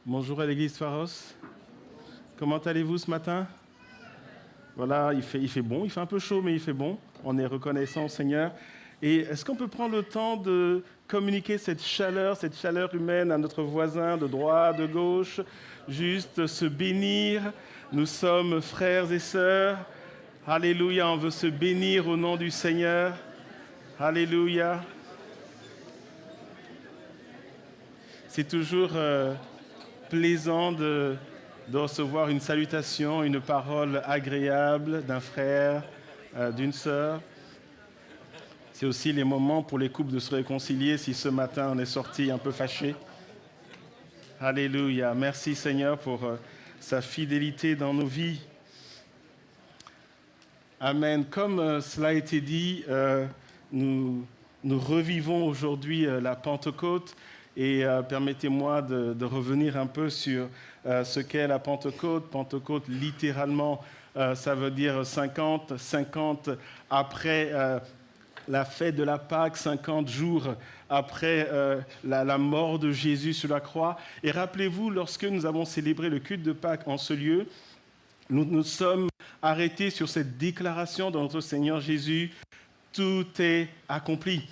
Bonjour à l'église Pharos. Comment allez-vous ce matin? Voilà, il fait bon, il fait un peu chaud, mais il fait bon. On est reconnaissant au Seigneur. Et est-ce qu'on peut prendre le temps de communiquer cette chaleur humaine à notre voisin de droite, de gauche, juste se bénir? Nous sommes frères et sœurs. Alléluia, on veut se bénir au nom du Seigneur. Alléluia. C'est toujours plaisant de recevoir une salutation, une parole agréable d'un frère, d'une sœur. C'est aussi les moments pour les couples de se réconcilier si ce matin on est sorti un peu fâché. Alléluia. Merci Seigneur pour sa fidélité dans nos vies. Amen. Comme cela a été dit, nous revivons aujourd'hui la Pentecôte. Et permettez-moi de revenir un peu sur ce qu'est la Pentecôte. Pentecôte, littéralement, ça veut dire 50 après la fête de la Pâque, 50 jours après la mort de Jésus sur la croix. Et rappelez-vous, lorsque nous avons célébré le culte de Pâques en ce lieu, nous nous sommes arrêtés sur cette déclaration de notre Seigneur Jésus, tout est accompli.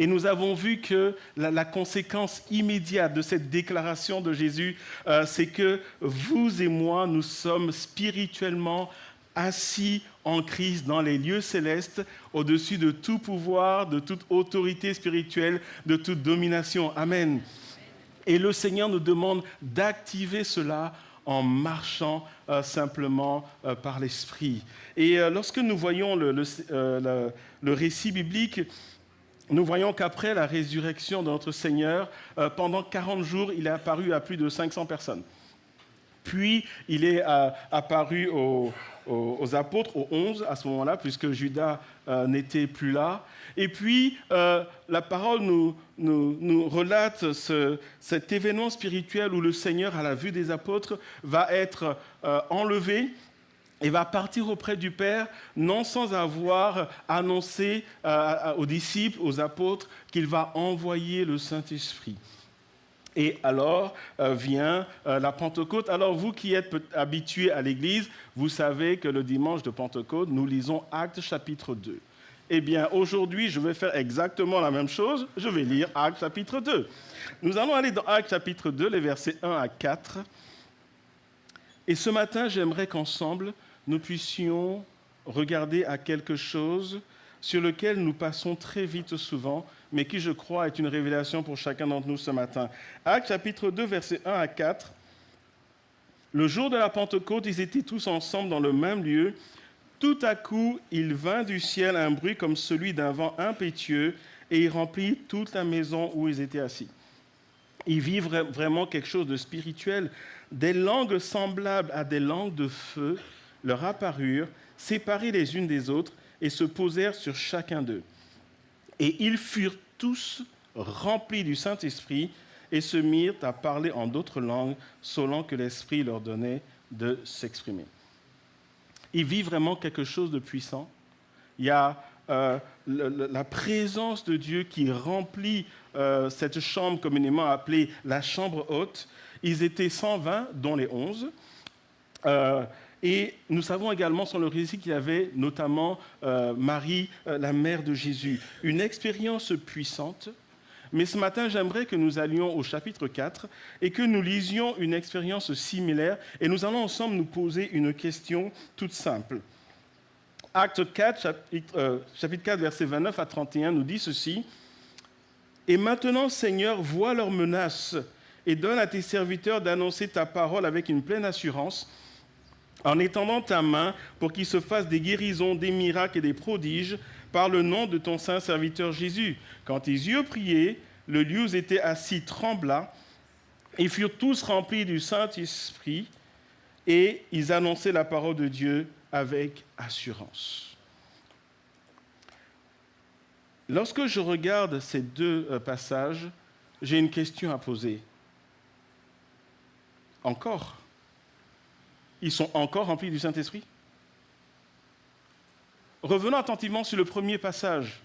Et nous avons vu que la conséquence immédiate de cette déclaration de Jésus, c'est que vous et moi, nous sommes spirituellement assis en Christ dans les lieux célestes, au-dessus de tout pouvoir, de toute autorité spirituelle, de toute domination. Amen. Et le Seigneur nous demande d'activer cela en marchant simplement par l'Esprit. Et lorsque nous voyons le récit biblique, nous voyons qu'après la résurrection de notre Seigneur, pendant 40 jours, il est apparu à plus de 500 personnes. Puis, il est apparu aux apôtres, aux 11 à ce moment-là, puisque Judas n'était plus là. Et puis, la parole nous relate cet événement spirituel où le Seigneur, à la vue des apôtres, va être enlevé et va partir auprès du Père, non sans avoir annoncé aux disciples, aux apôtres, qu'il va envoyer le Saint-Esprit. Et alors vient la Pentecôte. Alors vous qui êtes habitués à l'Église, vous savez que le dimanche de Pentecôte, nous lisons Actes chapitre 2. Eh bien, aujourd'hui, je vais faire exactement la même chose. Je vais lire Actes chapitre 2. Nous allons aller dans Actes chapitre 2, les versets 1 à 4. Et ce matin, j'aimerais qu'ensemble, nous puissions regarder à quelque chose sur lequel nous passons très vite souvent, mais qui, je crois, est une révélation pour chacun d'entre nous ce matin. Actes chapitre 2, versets 1 à 4. Le jour de la Pentecôte, ils étaient tous ensemble dans le même lieu. Tout à coup, il vint du ciel un bruit comme celui d'un vent impétueux, et il remplit toute la maison où ils étaient assis. Ils vivent vraiment quelque chose de spirituel. Des langues semblables à des langues de feu leur apparurent, séparées les unes des autres, et se posèrent sur chacun d'eux. Et ils furent tous remplis du Saint-Esprit et se mirent à parler en d'autres langues, selon que l'Esprit leur donnait de s'exprimer. Ils vivent vraiment quelque chose de puissant. Il y a la présence de Dieu qui remplit cette chambre communément appelée la chambre haute. Ils étaient 120, dont les 11. Et nous savons également sur le récit qu'il y avait notamment Marie, la mère de Jésus. Une expérience puissante. Mais ce matin, j'aimerais que nous allions au chapitre 4 et que nous lisions une expérience similaire. Et nous allons ensemble nous poser une question toute simple. Acte 4, chapitre 4, versets 29 à 31, nous dit ceci. « Et maintenant, Seigneur, vois leurs menaces et donne à tes serviteurs d'annoncer ta parole avec une pleine assurance, en étendant ta main pour qu'il se fasse des guérisons, des miracles et des prodiges par le nom de ton saint serviteur Jésus. Quand ils eurent prié, le lieu où ils étaient assis trembla, ils furent tous remplis du Saint-Esprit et ils annonçaient la parole de Dieu avec assurance. » Lorsque je regarde ces deux passages, j'ai une question à poser. Encore ? Ils sont encore remplis du Saint-Esprit ? Revenons attentivement sur le premier passage.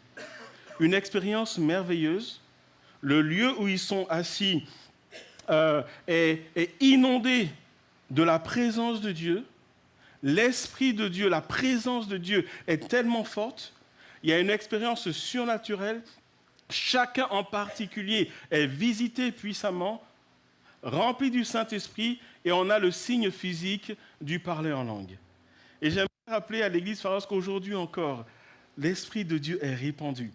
Une expérience merveilleuse. Le lieu où ils sont assis est inondé de la présence de Dieu, l'Esprit de Dieu, la présence de Dieu est tellement forte, il y a une expérience surnaturelle, chacun en particulier est visité puissamment, rempli du Saint-Esprit, et on a le signe physique du parler en langue. Et j'aimerais rappeler à l'Église Pharos qu'aujourd'hui encore, l'Esprit de Dieu est répandu.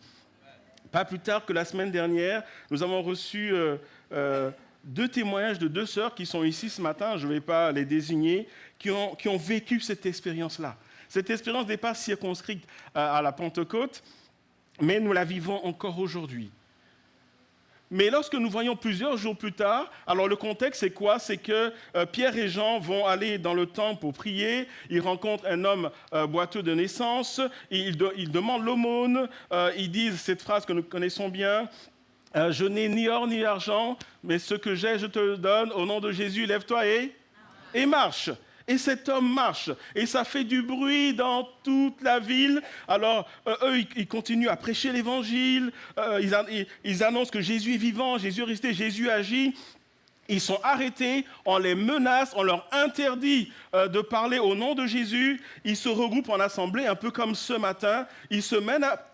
Pas plus tard que la semaine dernière, nous avons reçu 2 témoignages de 2 sœurs qui sont ici ce matin, je ne vais pas les désigner, qui ont vécu cette expérience-là. Cette expérience n'est pas circonscrite à la Pentecôte, mais nous la vivons encore aujourd'hui. Mais lorsque nous voyons plusieurs jours plus tard, alors le contexte c'est quoi? C'est que Pierre et Jean vont aller dans le temple pour prier, ils rencontrent un homme boiteux de naissance, ils demandent l'aumône, ils disent cette phrase que nous connaissons bien, je n'ai ni or ni argent, mais ce que j'ai je te le donne, au nom de Jésus, lève-toi et marche. Et cet homme marche, et ça fait du bruit dans toute la ville. Alors, eux, ils continuent à prêcher l'évangile, ils annoncent que Jésus est vivant, Jésus est resté, Jésus agit. Ils sont arrêtés, on les menace, on leur interdit de parler au nom de Jésus. Ils se regroupent en assemblée, un peu comme ce matin. Ils se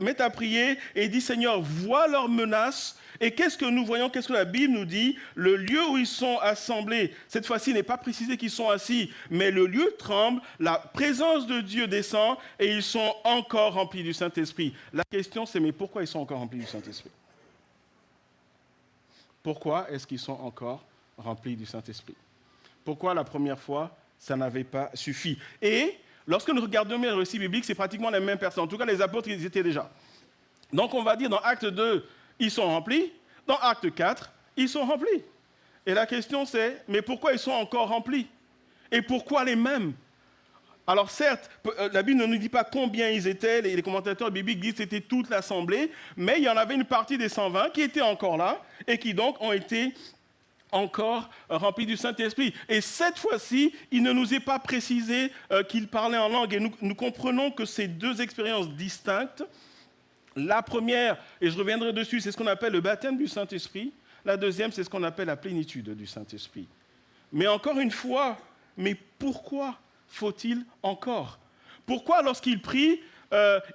mettent à prier et disent, Seigneur, vois leurs menaces. Et qu'est-ce que nous voyons, qu'est-ce que la Bible nous dit? Le lieu où ils sont assemblés, cette fois-ci, n'est pas précisé qu'ils sont assis, mais le lieu tremble, la présence de Dieu descend et ils sont encore remplis du Saint-Esprit. La question, c'est, mais pourquoi ils sont encore remplis du Saint-Esprit? Pourquoi est-ce qu'ils sont encore remplis du Saint-Esprit? Pourquoi la première fois, ça n'avait pas suffi? Et lorsque nous regardons bien le récit biblique, c'est pratiquement les mêmes personnes. En tout cas, les apôtres, ils étaient déjà. Donc, on va dire dans Acte 2, ils sont remplis. Dans Acte 4, ils sont remplis. Et la question, c'est, mais pourquoi ils sont encore remplis? Et pourquoi les mêmes? Alors certes, la Bible ne nous dit pas combien ils étaient, les commentateurs bibliques disent que c'était toute l'assemblée, mais il y en avait une partie des 120 qui étaient encore là et qui donc ont été encore remplis du Saint-Esprit. Et cette fois-ci, il ne nous est pas précisé qu'ils parlaient en langue. Et nous comprenons que ces 2 expériences distinctes, la première, et je reviendrai dessus, c'est ce qu'on appelle le baptême du Saint-Esprit. La deuxième, c'est ce qu'on appelle la plénitude du Saint-Esprit. Mais encore une fois, mais pourquoi faut-il encore? Pourquoi, lorsqu'ils prient,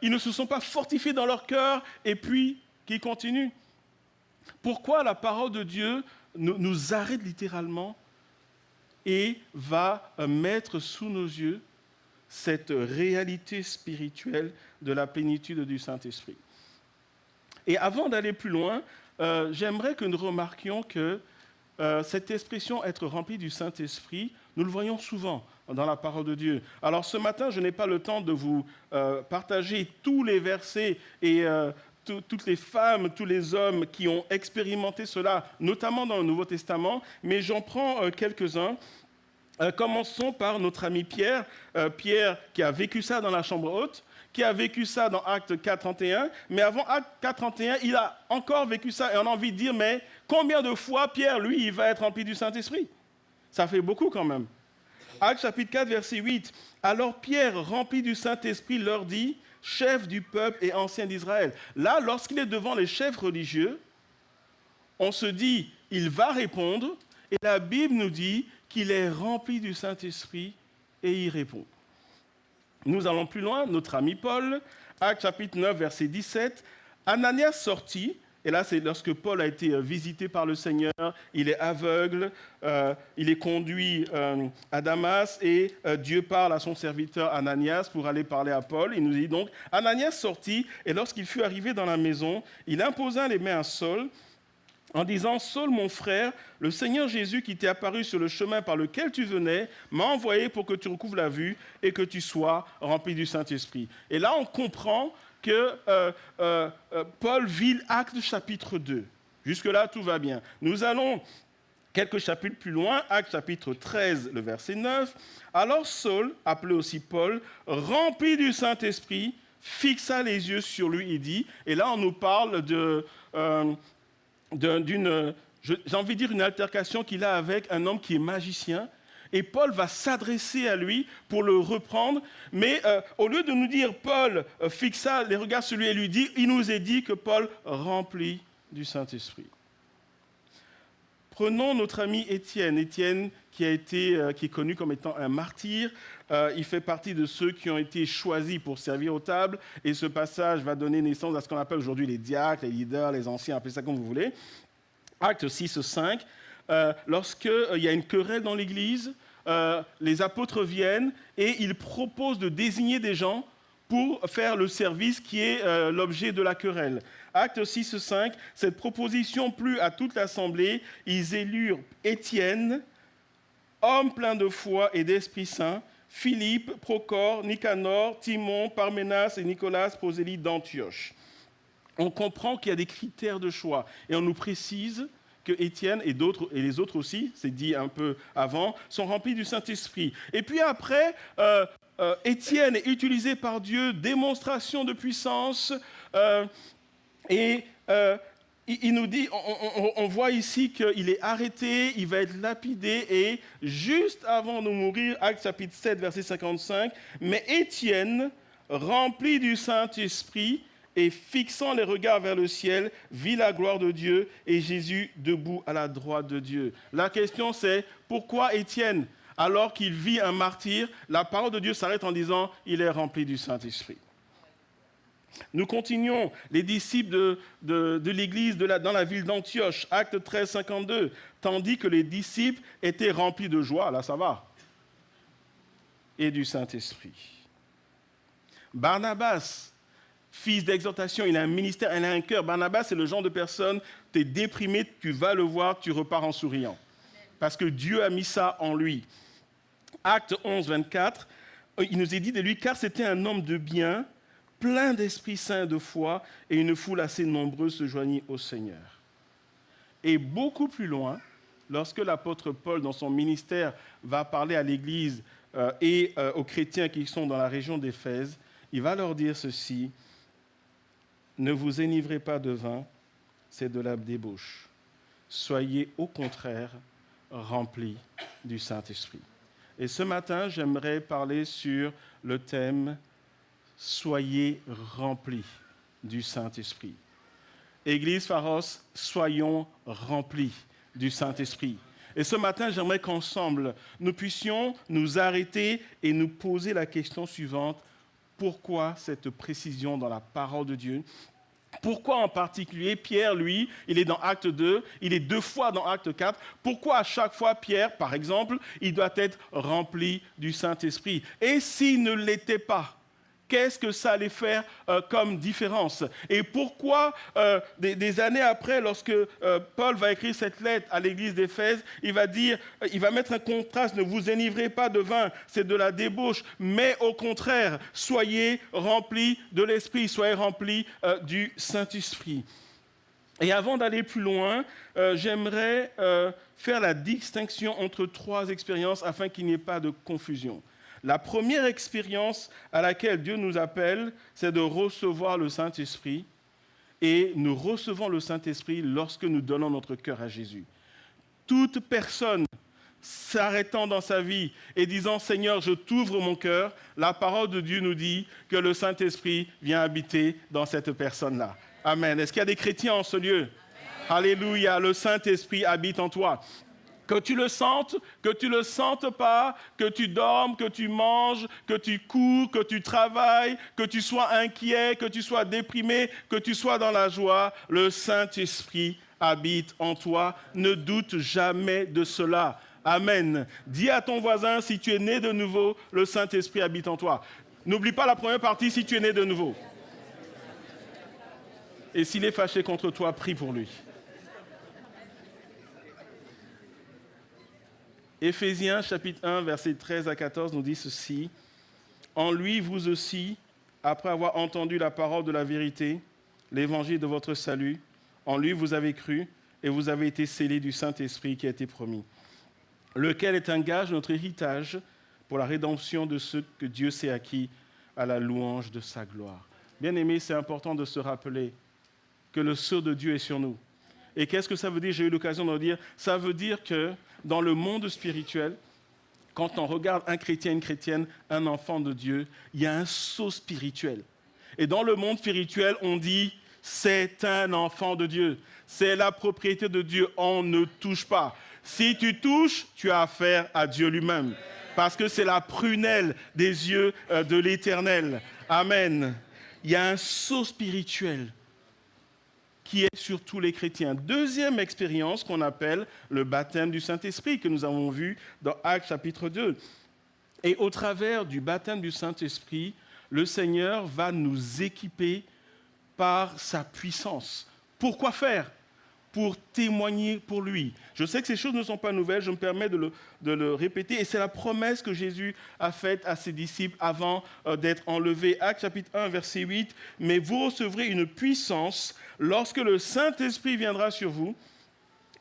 ils ne se sont pas fortifiés dans leur cœur et puis qu'ils continuent? Pourquoi la parole de Dieu nous arrête littéralement et va mettre sous nos yeux cette réalité spirituelle de la plénitude du Saint-Esprit? Et avant d'aller plus loin, j'aimerais que nous remarquions que cette expression « être rempli du Saint-Esprit », nous le voyons souvent dans la parole de Dieu. Alors ce matin, je n'ai pas le temps de vous partager tous les versets et toutes les femmes, tous les hommes qui ont expérimenté cela, notamment dans le Nouveau Testament, mais j'en prends quelques-uns. Commençons par notre ami Pierre. Pierre qui a vécu ça dans la chambre haute, qui a vécu ça dans Acte 4.31, mais avant Acte 4.31, il a encore vécu ça et on a envie de dire, mais combien de fois Pierre, lui, il va être rempli du Saint-Esprit? Ça fait beaucoup quand même. Acte chapitre 4, verset 8. Alors Pierre, rempli du Saint-Esprit, leur dit, chef du peuple et ancien d'Israël. Là, lorsqu'il est devant les chefs religieux, on se dit, il va répondre, et la Bible nous dit qu'il est rempli du Saint-Esprit et il répond. Nous allons plus loin, notre ami Paul, Acte chapitre 9, verset 17. Ananias sortit, et là c'est lorsque Paul a été visité par le Seigneur, il est aveugle, il est conduit à Damas, et Dieu parle à son serviteur Ananias pour aller parler à Paul. Il nous dit donc, Ananias sortit, et lorsqu'il fut arrivé dans la maison, il imposa les mains à Saul, en disant, Saul, mon frère, le Seigneur Jésus qui t'est apparu sur le chemin par lequel tu venais, m'a envoyé pour que tu recouvres la vue et que tu sois rempli du Saint-Esprit. Et là, on comprend que Paul vit Acte chapitre 2. Jusque-là, tout va bien. Nous allons quelques chapitres plus loin, Acte chapitre 13, le verset 9. Alors Saul, appelé aussi Paul, rempli du Saint-Esprit, fixa les yeux sur lui et dit, et là on nous parle j'ai envie de dire une altercation qu'il a avec un homme qui est magicien, et Paul va s'adresser à lui pour le reprendre, mais au lieu de nous dire Paul fixa les regards sur lui et lui dit, il nous est dit que Paul remplit du Saint-Esprit. Prenons notre ami Étienne. Étienne qui est connu comme étant un martyr. Il fait partie de ceux qui ont été choisis pour servir aux tables. Et ce passage va donner naissance à ce qu'on appelle aujourd'hui les diacres, les leaders, les anciens, appelez ça comme vous voulez. Actes 6, 5. Lorsqu'il y a une querelle dans l'Église, les apôtres viennent et ils proposent de désigner des gens pour faire le service qui est l'objet de la querelle. Acte 6, 5, cette proposition plut à toute l'assemblée. Ils élurent Étienne, homme plein de foi et d'Esprit Saint, Philippe, Procore, Nicanor, Timon, Parménas et Nicolas, prosélyte d'Antioche. On comprend qu'il y a des critères de choix et on nous précise que Étienne et les autres aussi, c'est dit un peu avant, sont remplis du Saint-Esprit. Et puis après, Étienne est utilisé par Dieu, démonstration de puissance, il nous dit, on voit ici qu'il est arrêté, il va être lapidé, et juste avant de mourir, Actes chapitre 7, verset 55, mais Étienne, rempli du Saint-Esprit, et fixant les regards vers le ciel, vit la gloire de Dieu et Jésus debout à la droite de Dieu. La question c'est, pourquoi Étienne, alors qu'il vit un martyr, la parole de Dieu s'arrête en disant, il est rempli du Saint-Esprit. Nous continuons, les disciples de l'Église dans la ville d'Antioche, Acte 13, 52, tandis que les disciples étaient remplis de joie, là ça va, et du Saint-Esprit. Barnabas, fils d'exhortation, il a un ministère, il a un cœur. Barnabas, c'est le genre de personne, tu es déprimé, tu vas le voir, tu repars en souriant. Parce que Dieu a mis ça en lui. Acte 11, 24, il nous est dit de lui, car c'était un homme de bien, plein d'Esprit Saint et de foi, et une foule assez nombreuse se joignit au Seigneur. Et beaucoup plus loin, lorsque l'apôtre Paul, dans son ministère, va parler à l'Église et aux chrétiens qui sont dans la région d'Éphèse, il va leur dire ceci, ne vous enivrez pas de vin, c'est de la débauche. Soyez au contraire remplis du Saint-Esprit. Et ce matin, j'aimerais parler sur le thème « Soyez remplis du Saint-Esprit ». Église Pharos, soyons remplis du Saint-Esprit. Et ce matin, j'aimerais qu'ensemble, nous puissions nous arrêter et nous poser la question suivante. Pourquoi cette précision dans la parole de Dieu ? Pourquoi en particulier Pierre, lui, il est dans Acte 2, il est 2 fois dans Acte 4. Pourquoi à chaque fois Pierre, par exemple, il doit être rempli du Saint-Esprit ? Et s'il ne l'était pas, qu'est-ce que ça allait faire comme différence ? Et pourquoi, des années après, lorsque Paul va écrire cette lettre à l'église d'Éphèse, il va mettre un contraste, ne vous enivrez pas de vin, c'est de la débauche, mais au contraire, soyez remplis de l'Esprit, soyez remplis du Saint-Esprit. Et avant d'aller plus loin, j'aimerais faire la distinction entre 3 expériences afin qu'il n'y ait pas de confusion. La première expérience à laquelle Dieu nous appelle, c'est de recevoir le Saint-Esprit. Et nous recevons le Saint-Esprit lorsque nous donnons notre cœur à Jésus. Toute personne s'arrêtant dans sa vie et disant « Seigneur, je t'ouvre mon cœur », la parole de Dieu nous dit que le Saint-Esprit vient habiter dans cette personne-là. Amen. Est-ce qu'il y a des chrétiens en ce lieu ? Alléluia, le Saint-Esprit habite en toi. Que tu le sentes pas, que tu dormes, que tu manges, que tu cours, que tu travailles, que tu sois inquiet, que tu sois déprimé, que tu sois dans la joie, le Saint-Esprit habite en toi. Ne doute jamais de cela. Amen. Dis à ton voisin, si tu es né de nouveau, le Saint-Esprit habite en toi. N'oublie pas la première partie, si tu es né de nouveau. Et s'il est fâché contre toi, prie pour lui. Éphésiens chapitre 1, versets 13 à 14 nous dit ceci. « En lui, vous aussi, après avoir entendu la parole de la vérité, l'évangile de votre salut, en lui vous avez cru et vous avez été scellés du Saint-Esprit qui a été promis, lequel est un gage de notre héritage pour la rédemption de ceux que Dieu s'est acquis à la louange de sa gloire. » Bien-aimés, c'est important de se rappeler que le sceau de Dieu est sur nous. Et qu'est-ce que ça veut dire ? J'ai eu l'occasion de le dire. Ça veut dire que dans le monde spirituel, quand on regarde un chrétien, une chrétienne, un enfant de Dieu, il y a un sceau spirituel. Et dans le monde spirituel, on dit, c'est un enfant de Dieu. C'est la propriété de Dieu, on ne touche pas. Si tu touches, tu as affaire à Dieu lui-même. Parce que c'est la prunelle des yeux de l'Éternel. Amen. Il y a un sceau spirituel qui est sur tous les chrétiens. Deuxième expérience qu'on appelle le baptême du Saint-Esprit, que nous avons vu dans Actes chapitre 2. Et au travers du baptême du Saint-Esprit, le Seigneur va nous équiper par sa puissance. Pourquoi faire ? Pour témoigner pour lui. Je sais que ces choses ne sont pas nouvelles, je me permets de le répéter, et c'est la promesse que Jésus a faite à ses disciples avant d'être enlevé. Actes chapitre 1, verset 8, « Mais vous recevrez une puissance lorsque le Saint-Esprit viendra sur vous,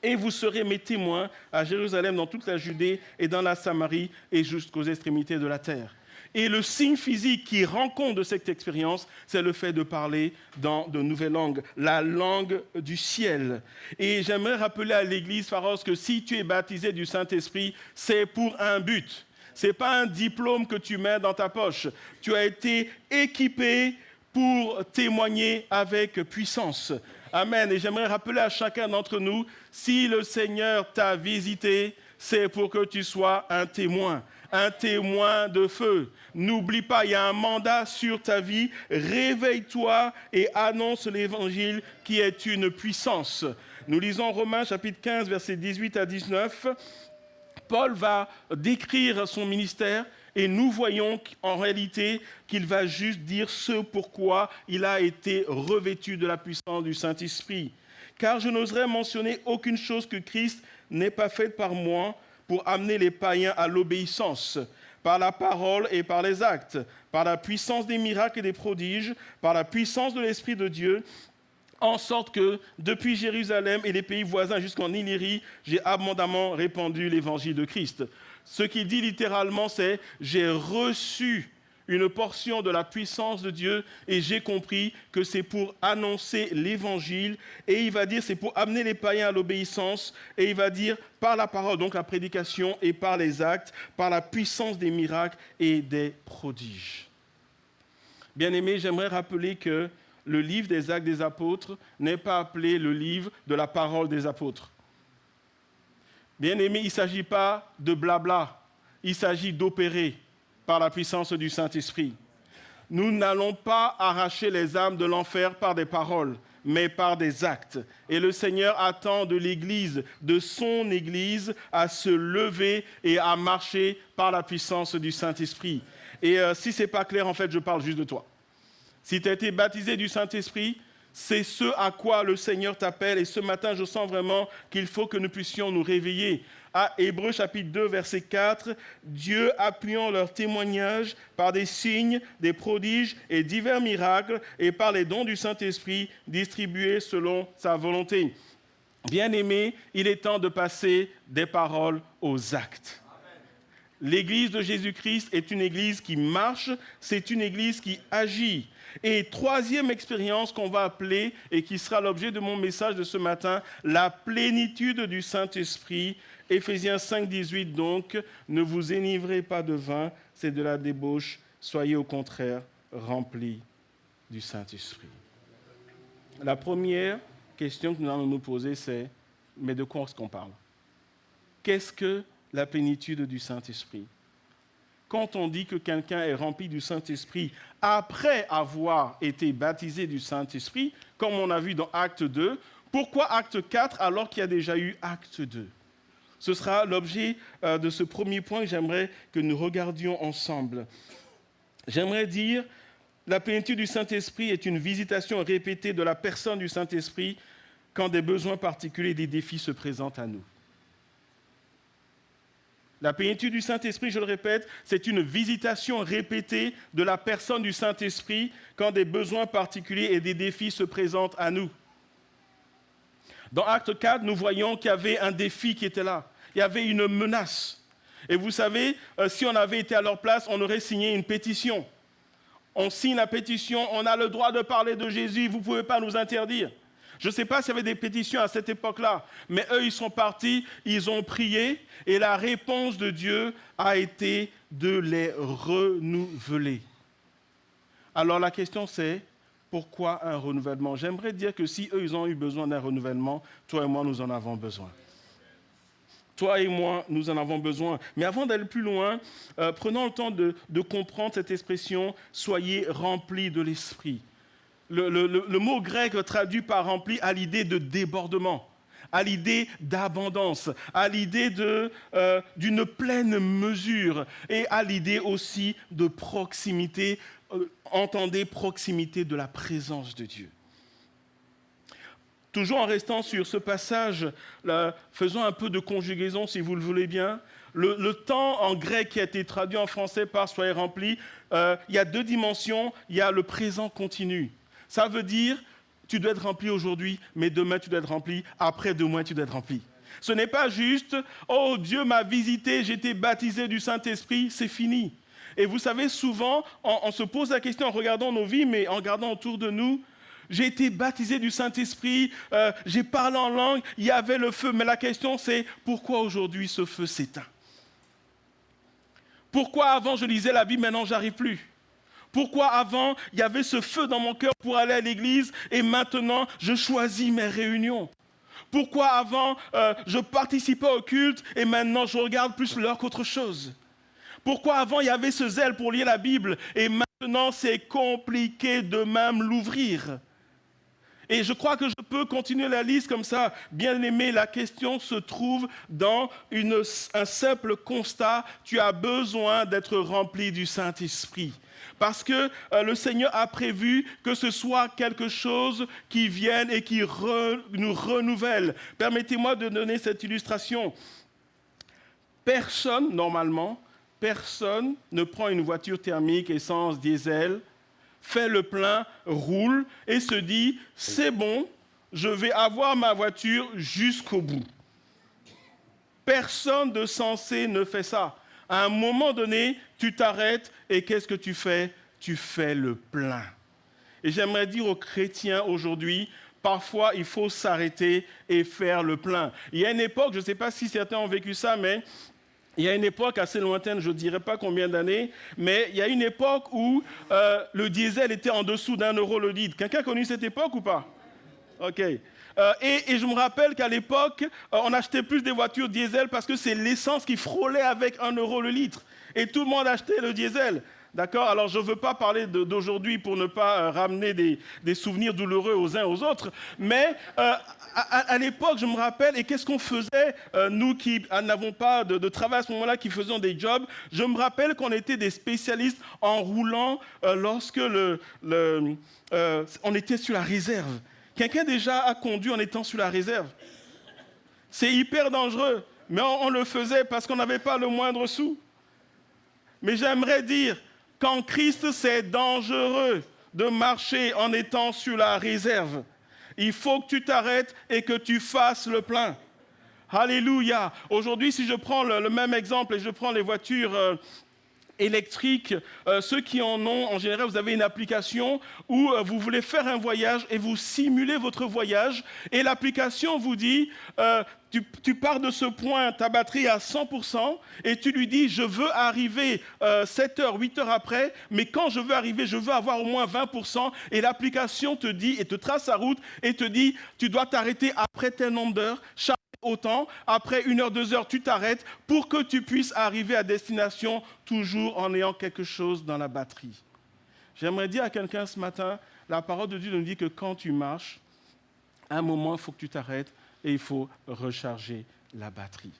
et vous serez mes témoins à Jérusalem, dans toute la Judée et dans la Samarie et jusqu'aux extrémités de la terre. » Et le signe physique qui rend compte de cette expérience, c'est le fait de parler dans de nouvelles langues, la langue du ciel. Et j'aimerais rappeler à l'Église, Pharos, que si tu es baptisé du Saint-Esprit, c'est pour un but. Ce n'est pas un diplôme que tu mets dans ta poche. Tu as été équipé pour témoigner avec puissance. Amen. Et j'aimerais rappeler à chacun d'entre nous, si le Seigneur t'a visité, c'est pour que tu sois un témoin de feu. N'oublie pas, il y a un mandat sur ta vie. Réveille-toi et annonce l'évangile qui est une puissance. Nous lisons Romains chapitre 15, versets 18 à 19. Paul va décrire son ministère et nous voyons en réalité qu'il va juste dire ce pourquoi il a été revêtu de la puissance du Saint-Esprit. Car je n'oserais mentionner aucune chose que Christ n'ait pas faite par moi pour amener les païens à l'obéissance, par la parole et par les actes, par la puissance des miracles et des prodiges, par la puissance de l'Esprit de Dieu, en sorte que, depuis Jérusalem et les pays voisins jusqu'en Illyrie, j'ai abondamment répandu l'évangile de Christ. Ce qu'il dit littéralement, c'est « j'ai reçu une portion de la puissance de Dieu et j'ai compris que c'est pour annoncer l'évangile. » Et il va dire c'est pour amener les païens à l'obéissance. Et il va dire par la parole, donc la prédication, et par les actes, par la puissance des miracles et des prodiges. Bien-aimés, j'aimerais rappeler que le livre des Actes des Apôtres n'est pas appelé le livre de la parole des apôtres. Bien-aimés, il ne s'agit pas de blabla, il s'agit d'opérer par la puissance du Saint-Esprit. Nous n'allons pas arracher les âmes de l'enfer par des paroles, mais par des actes. Et le Seigneur attend de l'Église, de son Église, à se lever et à marcher par la puissance du Saint-Esprit. Et si ce n'est pas clair, en fait, je parle juste de toi. Si tu as été baptisé du Saint-Esprit, c'est ce à quoi le Seigneur t'appelle. Et ce matin, je sens vraiment qu'il faut que nous puissions nous réveiller. À Hébreux chapitre 2, verset 4, « Dieu appuyant leur témoignage par des signes, des prodiges et divers miracles, et par les dons du Saint-Esprit distribués selon sa volonté. » Bien-aimés, il est temps de passer des paroles aux actes. L'Église de Jésus-Christ est une Église qui marche, c'est une Église qui agit. Et troisième expérience qu'on va appeler, et qui sera l'objet de mon message de ce matin, la plénitude du Saint-Esprit. Éphésiens 5, 18, donc, ne vous enivrez pas de vin, c'est de la débauche, soyez au contraire remplis du Saint-Esprit. La première question que nous allons nous poser, c'est, mais de quoi est-ce qu'on parle ? Qu'est-ce que la plénitude du Saint-Esprit? Quand on dit que quelqu'un est rempli du Saint-Esprit après avoir été baptisé du Saint-Esprit, comme on a vu dans Acte 2, pourquoi Acte 4 alors qu'il y a déjà eu Acte 2? Ce sera l'objet de ce premier point que j'aimerais que nous regardions ensemble. J'aimerais dire, la plénitude du Saint-Esprit est une visitation répétée de la personne du Saint-Esprit quand des besoins particuliers et des défis se présentent à nous. La plénitude du Saint-Esprit, je le répète, c'est une visitation répétée de la personne du Saint-Esprit quand des besoins particuliers et des défis se présentent à nous. Dans Acte 4, nous voyons qu'il y avait un défi qui était là. Il y avait une menace. Et vous savez, si on avait été à leur place, on aurait signé une pétition. On signe la pétition, on a le droit de parler de Jésus, vous ne pouvez pas nous interdire. Je ne sais pas s'il y avait des pétitions à cette époque-là, mais eux, ils sont partis, ils ont prié, et la réponse de Dieu a été de les renouveler. Alors la question c'est, pourquoi un renouvellement? J'aimerais dire que si eux, ils ont eu besoin d'un renouvellement, toi et moi, nous en avons besoin. Toi et moi, nous en avons besoin. Mais avant d'aller plus loin, prenons le temps de comprendre cette expression « soyez remplis de l'esprit ». Le mot grec traduit par rempli a l'idée de débordement, à l'idée d'abondance, à l'idée d'une pleine mesure et à l'idée aussi de proximité. Entendez proximité de la présence de Dieu. Toujours en restant sur ce passage, là, faisons un peu de conjugaison si vous le voulez bien. Le temps en grec qui a été traduit en français par « soyez remplis », il y a deux dimensions. Il y a le présent continu. Ça veut dire, tu dois être rempli aujourd'hui, mais demain tu dois être rempli, après-demain tu dois être rempli. Ce n'est pas juste, oh Dieu m'a visité, j'ai été baptisé du Saint-Esprit, c'est fini. Et vous savez, souvent, on se pose la question en regardant nos vies, mais en regardant autour de nous, j'ai été baptisé du Saint-Esprit, j'ai parlé en langue, il y avait le feu, mais la question c'est, pourquoi aujourd'hui ce feu s'éteint? Pourquoi avant je lisais la Bible, maintenant j'arrive plus? Pourquoi avant, il y avait ce feu dans mon cœur pour aller à l'église et maintenant, je choisis mes réunions? Pourquoi avant, je participais au culte et maintenant, je regarde plus l'heure qu'autre chose? Pourquoi avant, il y avait ce zèle pour lire la Bible et maintenant, c'est compliqué de même l'ouvrir? Et je crois que je peux continuer la liste comme ça. Bien aimé, la question se trouve dans un simple constat. Tu as besoin d'être rempli du Saint-Esprit. Parce que le Seigneur a prévu que ce soit quelque chose qui vienne et qui nous renouvelle. Permettez-moi de donner cette illustration. Normalement, personne ne prend une voiture thermique, essence, diesel, fait le plein, roule et se dit « c'est bon, je vais avoir ma voiture jusqu'au bout ». Personne de sensé ne fait ça. À un moment donné, tu t'arrêtes et qu'est-ce que tu fais? Tu fais le plein. Et j'aimerais dire aux chrétiens aujourd'hui, parfois il faut s'arrêter et faire le plein. Il y a une époque, je ne sais pas si certains ont vécu ça, mais il y a une époque assez lointaine, je ne dirais pas combien d'années, mais il y a une époque où le diesel était en dessous d'1 € le litre. Quelqu'un a connu cette époque ou pas? Ok. Et je me rappelle qu'à l'époque, on achetait plus des voitures diesel parce que c'est l'essence qui frôlait avec 1 € le litre. Et tout le monde achetait le diesel. D'accord? Alors, je ne veux pas parler d'aujourd'hui pour ne pas ramener des souvenirs douloureux aux uns aux autres, mais à l'époque, je me rappelle, et qu'est-ce qu'on faisait, nous qui n'avons pas de travail à ce moment-là, qui faisions des jobs, je me rappelle qu'on était des spécialistes en roulant lorsque on était sur la réserve. Quelqu'un déjà a conduit en étant sur la réserve? C'est hyper dangereux, mais on le faisait parce qu'on n'avait pas le moindre sou. Mais j'aimerais dire qu'en Christ, c'est dangereux de marcher en étant sur la réserve. Il faut que tu t'arrêtes et que tu fasses le plein. Alléluia. Aujourd'hui, si je prends le même exemple et je prends les voitures électriques, ceux qui en ont, en général, vous avez une application où vous voulez faire un voyage et vous simulez votre voyage et l'application vous dit, tu pars de ce point, ta batterie est à 100% et tu lui dis, je veux arriver 7 heures, 8 heures après, mais quand je veux arriver, je veux avoir au moins 20% et l'application te dit et te trace sa route et te dit, tu dois t'arrêter après tel nombre d'heures, autant, après 1 heure, 2 heures, tu t'arrêtes pour que tu puisses arriver à destination toujours en ayant quelque chose dans la batterie. J'aimerais dire à quelqu'un ce matin, la parole de Dieu nous dit que quand tu marches, à un moment, il faut que tu t'arrêtes et il faut recharger la batterie.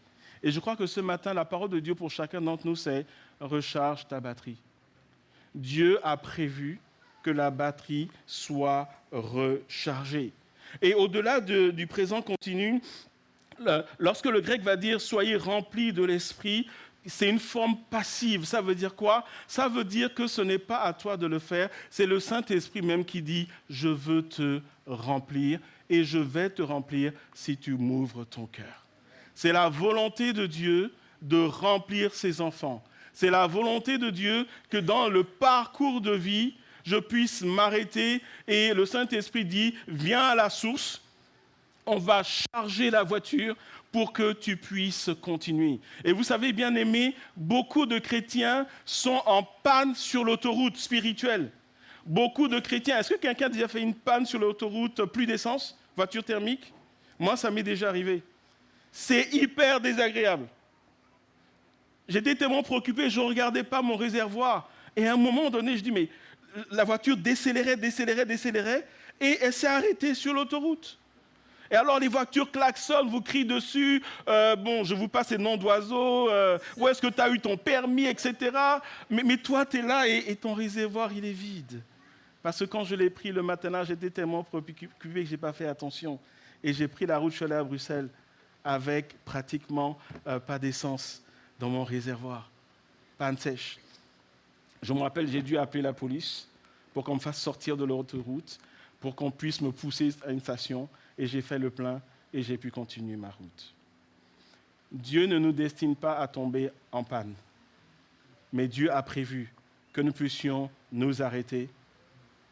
Et je crois que ce matin, la parole de Dieu pour chacun d'entre nous, c'est recharge ta batterie. Dieu a prévu que la batterie soit rechargée. Et au-delà du présent continu, lorsque le grec va dire « soyez remplis de l'esprit », c'est une forme passive. Ça veut dire quoi? Ça veut dire que ce n'est pas à toi de le faire, c'est le Saint-Esprit même qui dit « je veux te remplir et je vais te remplir si tu m'ouvres ton cœur ». C'est la volonté de Dieu de remplir ses enfants. C'est la volonté de Dieu que dans le parcours de vie, je puisse m'arrêter et le Saint-Esprit dit « viens à la source ». On va charger la voiture pour que tu puisses continuer. Et vous savez, bien aimés, beaucoup de chrétiens sont en panne sur l'autoroute spirituelle. Beaucoup de chrétiens, est-ce que quelqu'un a déjà fait une panne sur l'autoroute, plus d'essence, voiture thermique? Moi, ça m'est déjà arrivé. C'est hyper désagréable. J'étais tellement préoccupé, je ne regardais pas mon réservoir. Et à un moment donné, je dis, mais la voiture décélérait, et elle s'est arrêtée sur l'autoroute. Et alors les voitures klaxonnent, vous crient dessus, je vous passe les noms d'oiseaux, où est-ce que tu as eu ton permis, etc. Mais toi, tu es là et ton réservoir, il est vide. Parce que quand je l'ai pris le matin, j'étais tellement préoccupé que je n'ai pas fait attention. Et j'ai pris la route, je suis allé à Bruxelles avec pratiquement pas d'essence dans mon réservoir. Panne sèche. Je me rappelle, j'ai dû appeler la police pour qu'on me fasse sortir de l'autoroute, pour qu'on puisse me pousser à une station. Et j'ai fait le plein et j'ai pu continuer ma route. Dieu ne nous destine pas à tomber en panne. Mais Dieu a prévu que nous puissions nous arrêter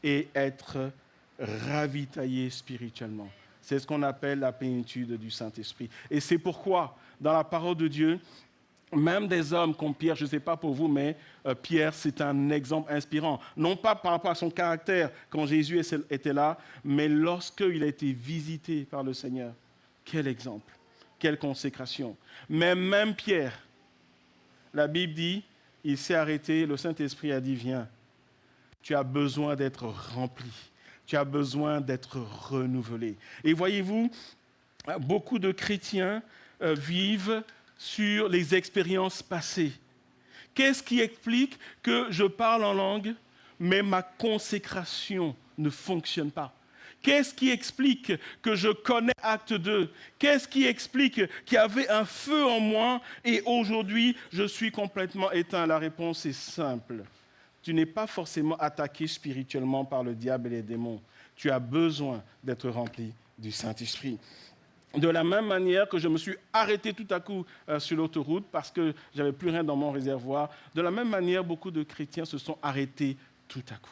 et être ravitaillés spirituellement. C'est ce qu'on appelle la plénitude du Saint-Esprit. Et c'est pourquoi, dans la parole de Dieu, même des hommes comme Pierre, je ne sais pas pour vous, mais Pierre, c'est un exemple inspirant. Non pas par rapport à son caractère quand Jésus était là, mais lorsqu'il a été visité par le Seigneur. Quel exemple, quelle consécration. Mais même Pierre, la Bible dit, il s'est arrêté, le Saint-Esprit a dit, viens, tu as besoin d'être rempli, tu as besoin d'être renouvelé. Et voyez-vous, beaucoup de chrétiens vivent sur les expériences passées. Qu'est-ce qui explique que je parle en langue, mais ma consécration ne fonctionne pas? Qu'est-ce qui explique que je connais Acte 2? Qu'est-ce qui explique qu'il y avait un feu en moi et aujourd'hui, je suis complètement éteint? La réponse est simple. Tu n'es pas forcément attaqué spirituellement par le diable et les démons. Tu as besoin d'être rempli du Saint-Esprit. De la même manière que je me suis arrêté tout à coup sur l'autoroute parce que je n'avais plus rien dans mon réservoir, de la même manière, beaucoup de chrétiens se sont arrêtés tout à coup.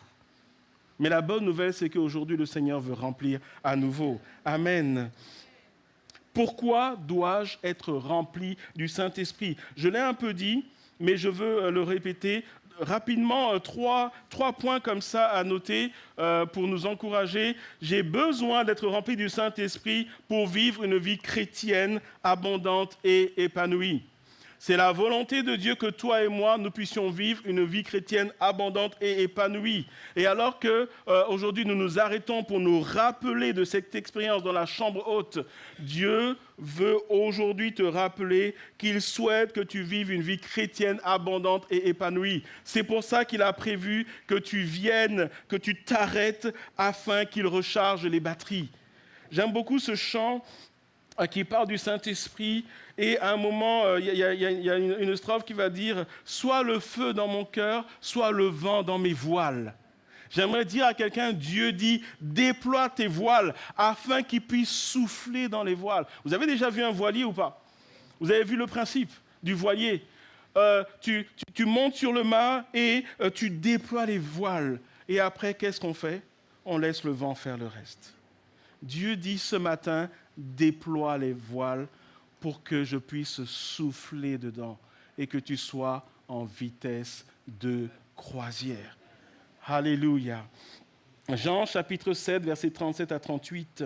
Mais la bonne nouvelle, c'est qu'aujourd'hui, le Seigneur veut remplir à nouveau. Amen. Pourquoi dois-je être rempli du Saint-Esprit? Je l'ai un peu dit, mais je veux le répéter. Rapidement, trois points comme ça à noter pour nous encourager. J'ai besoin d'être rempli du Saint-Esprit pour vivre une vie chrétienne abondante et épanouie. C'est la volonté de Dieu que toi et moi, nous puissions vivre une vie chrétienne abondante et épanouie. Et alors qu'aujourd'hui, nous nous arrêtons pour nous rappeler de cette expérience dans la chambre haute, Dieu veut aujourd'hui te rappeler qu'il souhaite que tu vives une vie chrétienne abondante et épanouie. C'est pour ça qu'il a prévu que tu viennes, que tu t'arrêtes afin qu'il recharge les batteries. J'aime beaucoup ce chant qui parle du Saint-Esprit, et à un moment, il y a une strophe qui va dire « Soit le feu dans mon cœur, soit le vent dans mes voiles ». J'aimerais dire à quelqu'un, Dieu dit « Déploie tes voiles afin qu'il puisse souffler dans les voiles ». Vous avez déjà vu un voilier ou pas? Vous avez vu le principe du voilier? Tu montes sur le mât et tu déploies les voiles. Et après, qu'est-ce qu'on fait? On laisse le vent faire le reste. Dieu dit ce matin, déploie les voiles pour que je puisse souffler dedans et que tu sois en vitesse de croisière. Alléluia. Jean chapitre 7, versets 37 à 38.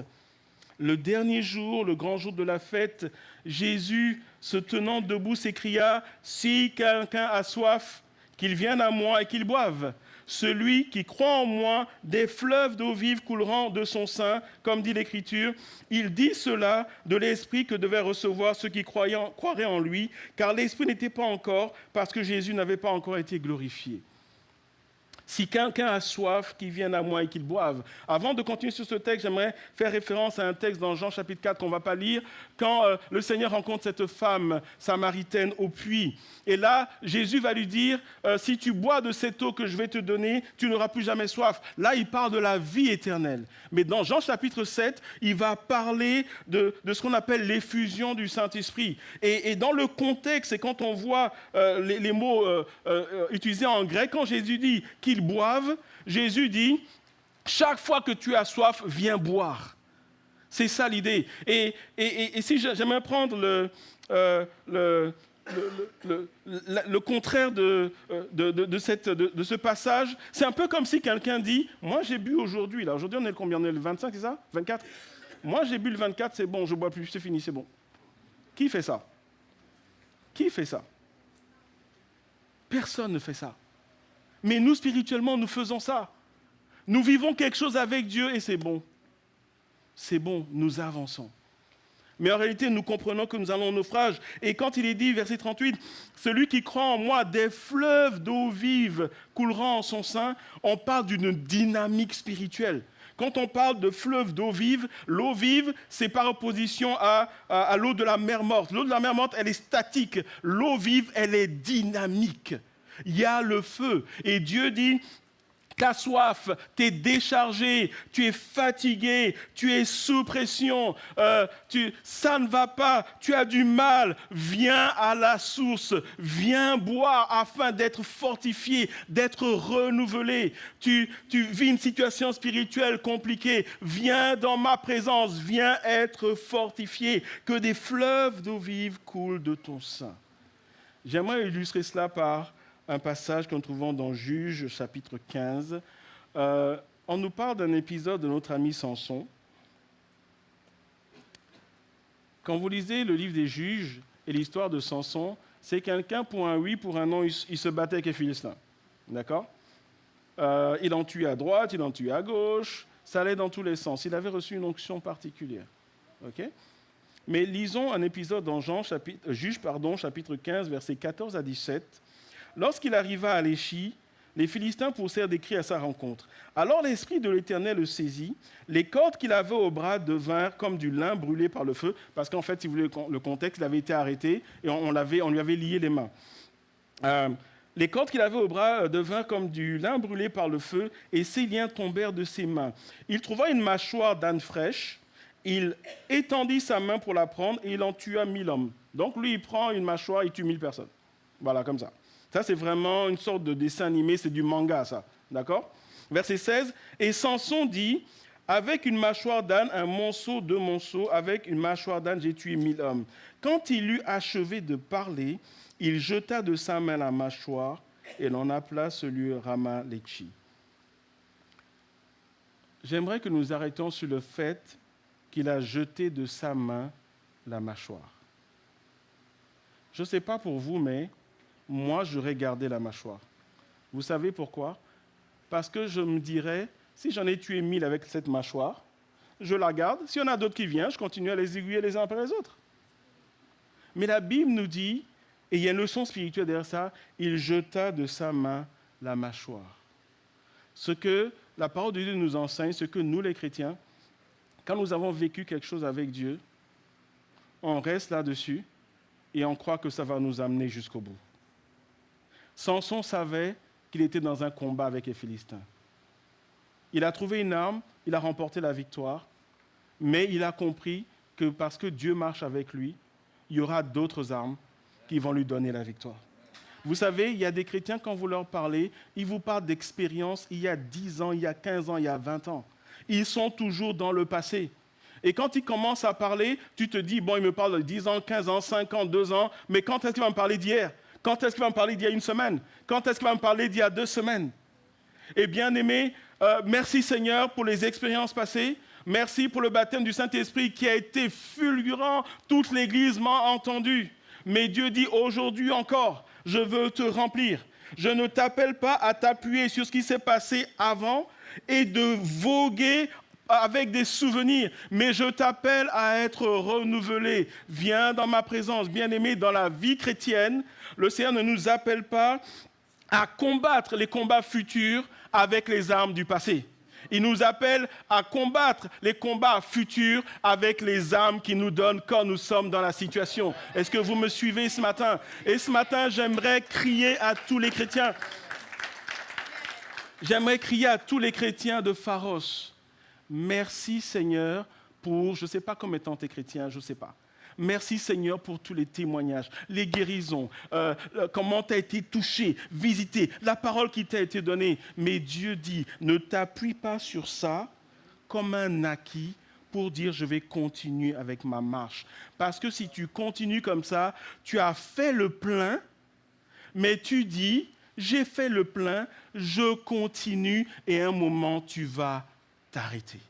Le dernier jour, le grand jour de la fête, Jésus, se tenant debout, s'écria, « Si quelqu'un a soif, qu'il vienne à moi et qu'il boive. Celui qui croit en moi, des fleuves d'eau vive couleront de son sein, comme dit l'Écriture. Il dit cela de l'Esprit que devaient recevoir ceux qui croiraient en lui, car l'Esprit n'était pas encore, parce que Jésus n'avait pas encore été glorifié. Si quelqu'un a soif, qu'il vienne à moi et qu'il boive. » Avant de continuer sur ce texte, j'aimerais faire référence à un texte dans Jean chapitre 4 qu'on ne va pas lire, quand le Seigneur rencontre cette femme samaritaine au puits. Et là, Jésus va lui dire, si tu bois de cette eau que je vais te donner, tu n'auras plus jamais soif. Là, il parle de la vie éternelle. Mais dans Jean chapitre 7, il va parler de ce qu'on appelle l'effusion du Saint-Esprit. Et dans le contexte, et quand on voit les mots utilisés en grec, quand Jésus dit qu'ils boivent, Jésus dit, chaque fois que tu as soif, viens boire. C'est ça l'idée. Et si j'aimerais prendre le contraire de ce passage. C'est un peu comme si quelqu'un dit, moi j'ai bu aujourd'hui, là, aujourd'hui on est le combien? On est le 25, c'est ça? 24? Moi j'ai bu le 24, c'est bon, je ne bois plus, c'est fini, c'est bon. Qui fait ça? Qui fait ça? Personne ne fait ça. Mais nous, spirituellement, nous faisons ça. Nous vivons quelque chose avec Dieu et c'est bon. C'est bon, nous avançons. Mais en réalité, nous comprenons que nous allons au naufrage. Et quand il est dit, verset 38, « Celui qui croit en moi, des fleuves d'eau vive couleront en son sein », on parle d'une dynamique spirituelle. Quand on parle de fleuve d'eau vive, l'eau vive, c'est par opposition à l'eau de la mer morte. L'eau de la mer morte, elle est statique. L'eau vive, elle est dynamique. Il y a le feu. Et Dieu dit, t'as soif, t'es déchargé, tu es fatigué, tu es sous pression, ça ne va pas, tu as du mal, viens à la source, viens boire afin d'être fortifié, d'être renouvelé. Tu vis une situation spirituelle compliquée, viens dans ma présence, viens être fortifié, que des fleuves d'eau vive coulent de ton sein. J'aimerais illustrer cela par un passage que nous trouvons dans Juges, chapitre 15. On nous parle d'un épisode de notre ami Samson. Quand vous lisez le livre des Juges et l'histoire de Samson, c'est quelqu'un pour un oui, pour un non, il se battait avec les Philistins. D'accord? Il en tuait à droite, il en tuait à gauche, ça allait dans tous les sens. Il avait reçu une onction particulière. Okay? Mais lisons un épisode dans Juges, chapitre 15, versets 14 à 17. Lorsqu'il arriva à Léchi, les Philistins poussèrent des cris à sa rencontre. Alors l'Esprit de l'Éternel le saisit. Les cordes qu'il avait au bras devinrent comme du lin brûlé par le feu, parce qu'en fait, si vous voulez le contexte, il avait été arrêté et on lui avait lié les mains. Les cordes qu'il avait au bras devinrent comme du lin brûlé par le feu, et ses liens tombèrent de ses mains. Il trouva une mâchoire d'âne fraîche, il étendit sa main pour la prendre, et il en tua 1000 hommes. Donc lui, il prend une mâchoire, il tue 1000 personnes. Voilà, comme ça. Ça, c'est vraiment une sorte de dessin animé, c'est du manga, ça. D'accord? Verset 16. Et Samson dit, avec une mâchoire d'âne, un monceau, 2 monceaux, avec une mâchoire d'âne, j'ai tué 1000 hommes. Quand il eut achevé de parler, il jeta de sa main la mâchoire et l'on appela ce lieu Rama-Lechi. J'aimerais que nous arrêtions sur le fait qu'il a jeté de sa main la mâchoire. Je ne sais pas pour vous, mais moi, j'aurais gardé la mâchoire. Vous savez pourquoi? Parce que je me dirais, si j'en ai tué 1000 avec cette mâchoire, je la garde. S'il y en a d'autres qui viennent, je continue à les aiguiller les uns après les autres. Mais la Bible nous dit, et il y a une leçon spirituelle derrière ça, il jeta de sa main la mâchoire. Ce que la parole de Dieu nous enseigne, ce que nous les chrétiens, quand nous avons vécu quelque chose avec Dieu, on reste là-dessus et on croit que ça va nous amener jusqu'au bout. Samson savait qu'il était dans un combat avec les Philistins. Il a trouvé une arme, il a remporté la victoire, mais il a compris que parce que Dieu marche avec lui, il y aura d'autres armes qui vont lui donner la victoire. Vous savez, il y a des chrétiens, quand vous leur parlez, ils vous parlent d'expériences il y a 10 ans, il y a 15 ans, il y a 20 ans. Ils sont toujours dans le passé. Et quand ils commencent à parler, tu te dis, bon, il me parle de 10 ans, 15 ans, 5 ans, 2 ans, mais quand est-ce qu'il va me parler d'hier? Quand est-ce qu'il va me parler d'il y a 1 semaine? Quand est-ce qu'il va me parler d'il y a 2 semaines? Et bien aimé, merci Seigneur pour les expériences passées. Merci pour le baptême du Saint-Esprit qui a été fulgurant. Toute l'Église m'a entendu. Mais Dieu dit aujourd'hui encore, je veux te remplir. Je ne t'appelle pas à t'appuyer sur ce qui s'est passé avant et de voguer avec des souvenirs, mais je t'appelle à être renouvelé. Viens dans ma présence, bien-aimé, dans la vie chrétienne. Le Seigneur ne nous appelle pas à combattre les combats futurs avec les armes du passé. Il nous appelle à combattre les combats futurs avec les armes qu'il nous donne quand nous sommes dans la situation. Est-ce que vous me suivez ce matin? Et ce matin, j'aimerais crier à tous les chrétiens. J'aimerais crier à tous les chrétiens de Pharos. Merci Seigneur pour, je ne sais pas comment étant tes chrétiens, je ne sais pas. Merci Seigneur pour tous les témoignages, les guérisons, comment tu as été touché, visité, la parole qui t'a été donnée. Mais Dieu dit, ne t'appuie pas sur ça comme un acquis pour dire je vais continuer avec ma marche. Parce que si tu continues comme ça, tu as fait le plein, mais tu dis j'ai fait le plein, je continue et à un moment tu vas t'arrêter.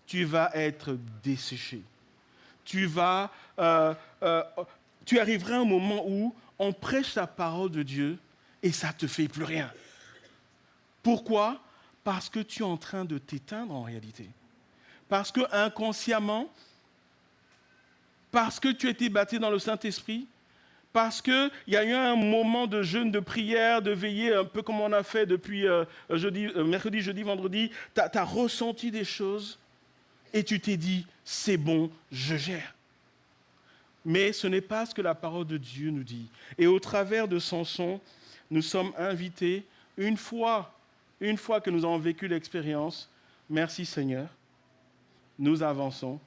Tu vas être desséché. Tu arriveras à un moment où on prêche la parole de Dieu et ça ne te fait plus rien. Pourquoi ? Parce que tu es en train de t'éteindre en réalité. Parce que inconsciemment, parce que tu as été baptisé dans le Saint-Esprit, parce qu'il y a eu un moment de jeûne, de prière, de veillée, un peu comme on a fait depuis mercredi, jeudi, vendredi, tu as ressenti des choses et tu t'es dit, c'est bon, je gère. Mais ce n'est pas ce que la parole de Dieu nous dit. Et au travers de Samson, nous sommes invités, une fois que nous avons vécu l'expérience, merci Seigneur, nous avançons.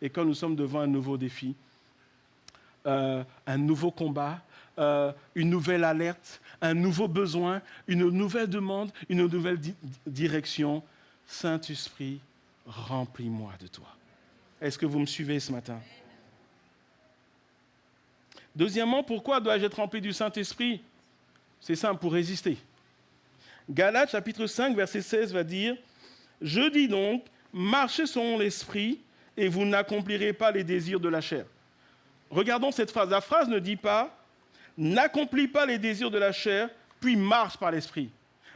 Et quand nous sommes devant un nouveau défi, un nouveau combat, une nouvelle alerte, un nouveau besoin, une nouvelle demande, une nouvelle direction, Saint-Esprit, remplis-moi de toi. Est-ce que vous me suivez ce matin ? Deuxièmement, pourquoi dois-je être rempli du Saint-Esprit ? C'est simple, pour résister. Galates chapitre 5, verset 16 va dire « Je dis donc, marchez selon l'Esprit et vous n'accomplirez pas les désirs de la chair. » Regardons cette phrase. La phrase ne dit pas « N'accomplis pas les désirs de la chair, puis marche par l'Esprit. »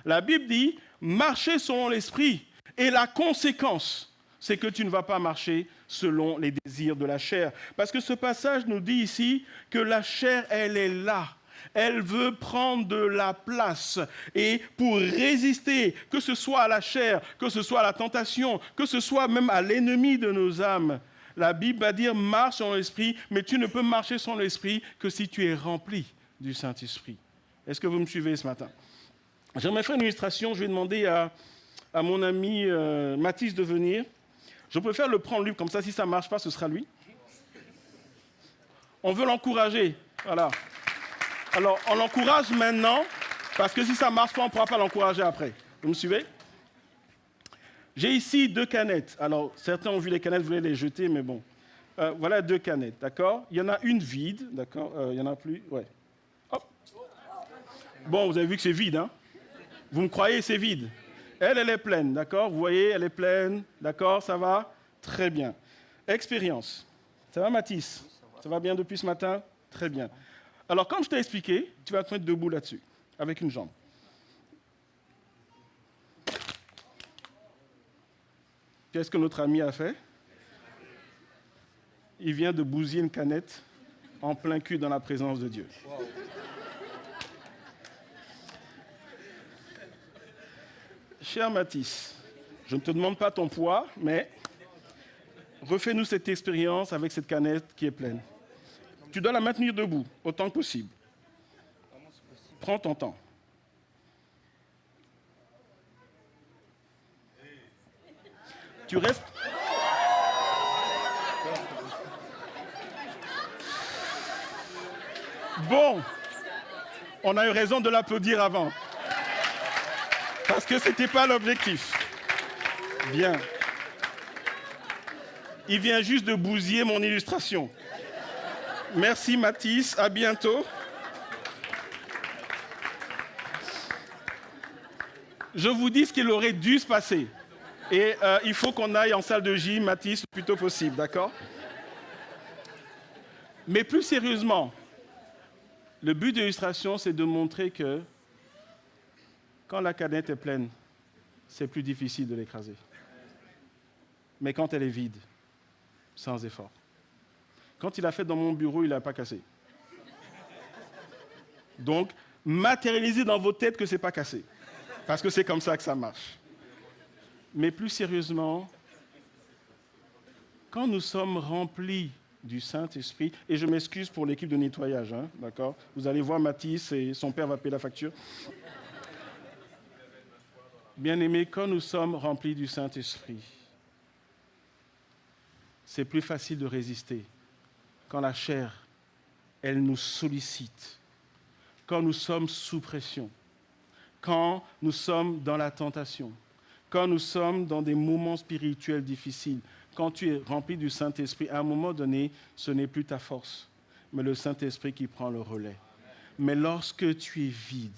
La Bible dit « Marchez selon l'Esprit. » Et la conséquence, c'est que tu ne vas pas marcher selon les désirs de la chair. Parce que ce passage nous dit ici que la chair, elle est là. Elle veut prendre de la place. Et pour résister, que ce soit à la chair, que ce soit à la tentation, que ce soit même à l'ennemi de nos âmes, la Bible va dire marche selon l'Esprit, mais tu ne peux marcher selon l'Esprit que si tu es rempli du Saint-Esprit. Est-ce que vous me suivez ce matin ? J'aimerais faire une illustration. Je vais demander à mon ami Mathis de venir. Je préfère le prendre lui, comme ça, si ça ne marche pas, ce sera lui. On veut l'encourager. Voilà. Alors, on l'encourage maintenant, parce que si ça ne marche pas, on ne pourra pas l'encourager après. Vous me suivez ? J'ai ici 2 canettes. Alors, certains ont vu les canettes, voulaient les jeter, mais bon. Voilà 2 canettes, d'accord ? Il y en a une vide, d'accord ? Il y en a plus, ouais. Hop. Bon, vous avez vu que c'est vide, hein ? Vous me croyez, c'est vide ? Elle est pleine, d'accord ? Vous voyez, elle est pleine, d'accord ? Ça va ? Très bien. Expérience. Ça va, Mathis ? Ça va bien depuis ce matin ? Très bien. Alors, comme je t'ai expliqué, tu vas te mettre debout là-dessus, avec une jambe. Qu'est-ce que notre ami a fait ? Il vient de bousiller une canette en plein cul dans la présence de Dieu. Wow. Cher Mathis, je ne te demande pas ton poids, mais refais-nous cette expérience avec cette canette qui est pleine. Tu dois la maintenir debout, autant que possible. Prends ton temps. Tu restes... Bon, on a eu raison de l'applaudir avant. Parce que ce n'était pas l'objectif. Bien. Il vient juste de bousiller mon illustration. Merci Mathis, à bientôt. Je vous dis ce qu'il aurait dû se passer. Et il faut qu'on aille en salle de gym, Mathis, le plus tôt possible, d'accord ? Mais plus sérieusement, le but de l'illustration, c'est de montrer que quand la canette est pleine, c'est plus difficile de l'écraser. Mais quand elle est vide, sans effort. Quand il a fait dans mon bureau, il n'a pas cassé. Donc, matérialisez dans vos têtes que ce n'est pas cassé. Parce que c'est comme ça que ça marche. Mais plus sérieusement, quand nous sommes remplis du Saint-Esprit, et je m'excuse pour l'équipe de nettoyage, hein, d'accord ? Vous allez voir Mathis et son père va payer la facture. Bien-aimés, quand nous sommes remplis du Saint-Esprit, c'est plus facile de résister. Quand la chair, elle nous sollicite, quand nous sommes sous pression, quand nous sommes dans la tentation, quand nous sommes dans des moments spirituels difficiles, quand tu es rempli du Saint-Esprit, à un moment donné, ce n'est plus ta force, mais le Saint-Esprit qui prend le relais. Mais lorsque tu es vide,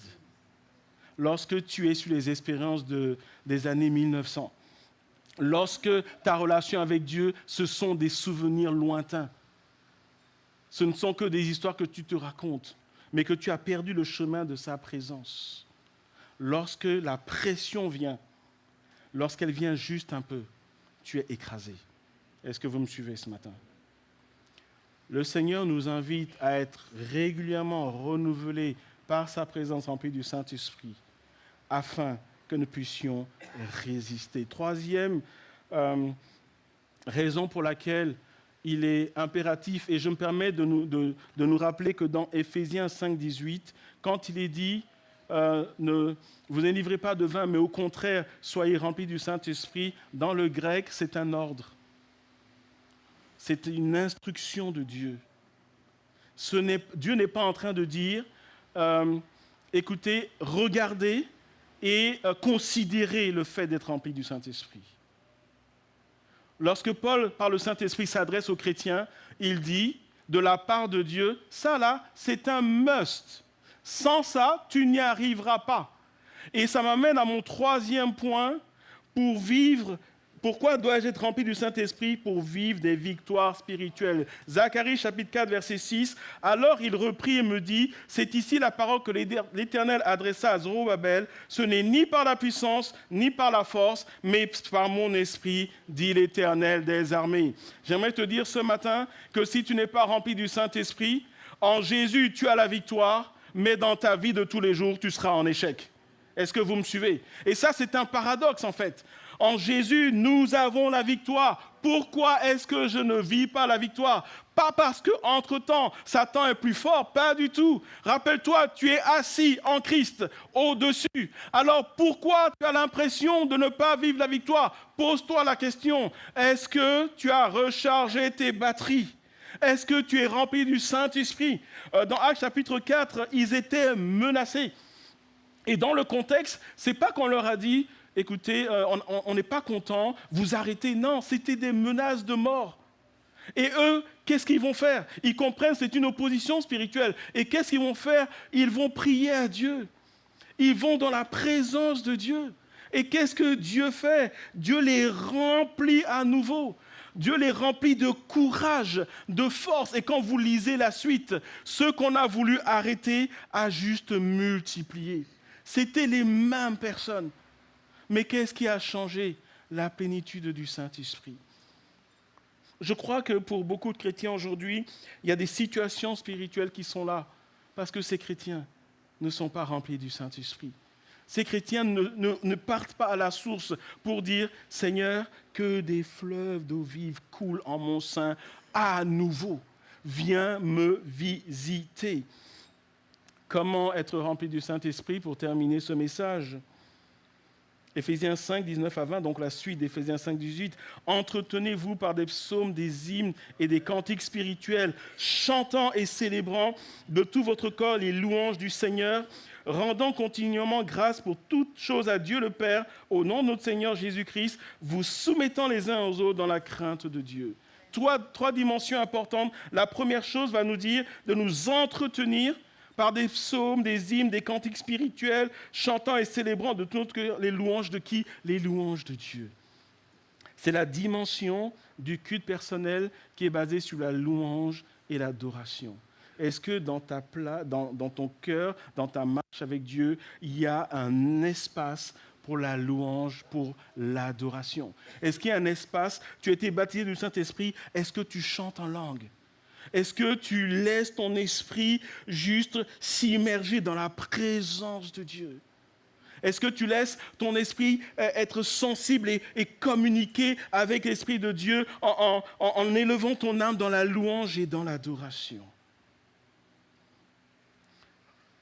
lorsque tu es sur les expériences des années 1900, lorsque ta relation avec Dieu, ce sont des souvenirs lointains, ce ne sont que des histoires que tu te racontes, mais que tu as perdu le chemin de sa présence. Lorsque la pression vient, lorsqu'elle vient juste un peu, tu es écrasé. Est-ce que vous me suivez ce matin? Le Seigneur nous invite à être régulièrement renouvelés par sa présence remplie du Saint-Esprit, afin que nous puissions résister. Troisième raison pour laquelle il est impératif, et je me permets de nous rappeler que dans Éphésiens 5, 18, quand il est dit ne vous livrez pas de vin, mais au contraire, soyez remplis du Saint-Esprit, dans le grec, c'est un ordre. C'est une instruction de Dieu. Dieu n'est pas en train de dire, écoutez, regardez et considérez le fait d'être rempli du Saint-Esprit. Lorsque Paul, par le Saint-Esprit, s'adresse aux chrétiens, il dit, de la part de Dieu, ça là, c'est un must. Sans ça, tu n'y arriveras pas. Et ça m'amène à mon troisième point, pour vivre. Pourquoi dois-je être rempli du Saint-Esprit? Pour vivre des victoires spirituelles. Zacharie chapitre 4 verset 6. Alors il reprit et me dit, c'est ici la parole que l'Éternel adressa à Zorobabel. Ce n'est ni par la puissance, ni par la force, mais par mon esprit, dit l'Éternel des armées. J'aimerais te dire ce matin que si tu n'es pas rempli du Saint-Esprit, en Jésus tu as la victoire, mais dans ta vie de tous les jours, tu seras en échec. Est-ce que vous me suivez? Et ça, c'est un paradoxe en fait. En Jésus, nous avons la victoire. Pourquoi est-ce que je ne vis pas la victoire? Pas parce qu'entre-temps, Satan est plus fort, pas du tout. Rappelle-toi, tu es assis en Christ, au-dessus. Alors pourquoi tu as l'impression de ne pas vivre la victoire? Pose-toi la question, est-ce que tu as rechargé tes batteries? Est-ce que tu es rempli du Saint-Esprit? Dans Actes chapitre 4, ils étaient menacés. Et dans le contexte, ce n'est pas qu'on leur a dit, écoutez, on n'est pas content, vous arrêtez. Non, c'était des menaces de mort. Et eux, qu'est-ce qu'ils vont faire? Ils comprennent que c'est une opposition spirituelle. Et qu'est-ce qu'ils vont faire? Ils vont prier à Dieu. Ils vont dans la présence de Dieu. Et qu'est-ce que Dieu fait? Dieu les remplit à nouveau. Dieu les remplit de courage, de force. Et quand vous lisez la suite, ce qu'on a voulu arrêter a juste multiplié. C'était les mêmes personnes. Mais qu'est-ce qui a changé? La plénitude du Saint-Esprit. Je crois que pour beaucoup de chrétiens aujourd'hui, il y a des situations spirituelles qui sont là parce que ces chrétiens ne sont pas remplis du Saint-Esprit. Ces chrétiens ne partent pas à la source pour dire « Seigneur, que des fleuves d'eau vive coulent en mon sein à nouveau. Viens me visiter. » Comment être rempli du Saint-Esprit pour terminer ce message? Éphésiens 5, 19 à 20, donc la suite d'Éphésiens 5, 18. « Entretenez-vous par des psaumes, des hymnes et des cantiques spirituels, chantant et célébrant de tout votre corps les louanges du Seigneur, rendant continuellement grâce pour toutes choses à Dieu le Père, au nom de notre Seigneur Jésus-Christ, vous soumettant les uns aux autres dans la crainte de Dieu. » Trois dimensions importantes. La première chose va nous dire de nous entretenir par des psaumes, des hymnes, des cantiques spirituels, chantant et célébrant de tout notre cœur les louanges de qui? Les louanges de Dieu. C'est la dimension du culte personnel qui est basée sur la louange et l'adoration. Est-ce que dans ton cœur, dans ta marche avec Dieu, il y a un espace pour la louange, pour l'adoration? Est-ce qu'il y a un espace? Tu as été baptisé du Saint-Esprit, est-ce que tu chantes en langue? Est-ce que tu laisses ton esprit juste s'immerger dans la présence de Dieu? Est-ce que tu laisses ton esprit être sensible et communiquer avec l'Esprit de Dieu en élevant ton âme dans la louange et dans l'adoration?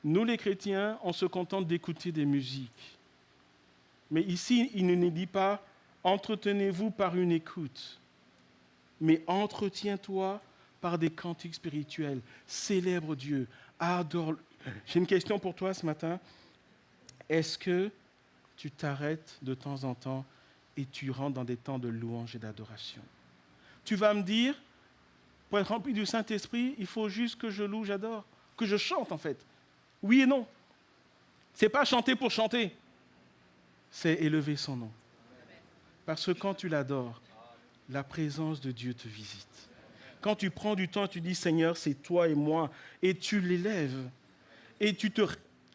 Nous, les chrétiens, on se contente d'écouter des musiques. Mais ici, il ne nous dit pas « entretenez-vous par une écoute », mais « entretiens-toi par des cantiques spirituels, célèbre Dieu, adore. » J'ai une question pour toi ce matin. Est-ce que tu t'arrêtes de temps en temps et tu rentres dans des temps de louange et d'adoration. Tu vas me dire, pour être rempli du Saint-Esprit, il faut juste que je loue, j'adore, que je chante en fait. Oui et non. Ce n'est pas chanter pour chanter, c'est élever son nom. Parce que quand tu l'adores, la présence de Dieu te visite. Quand tu prends du temps, tu dis, Seigneur, c'est toi et moi, et tu l'élèves, et tu te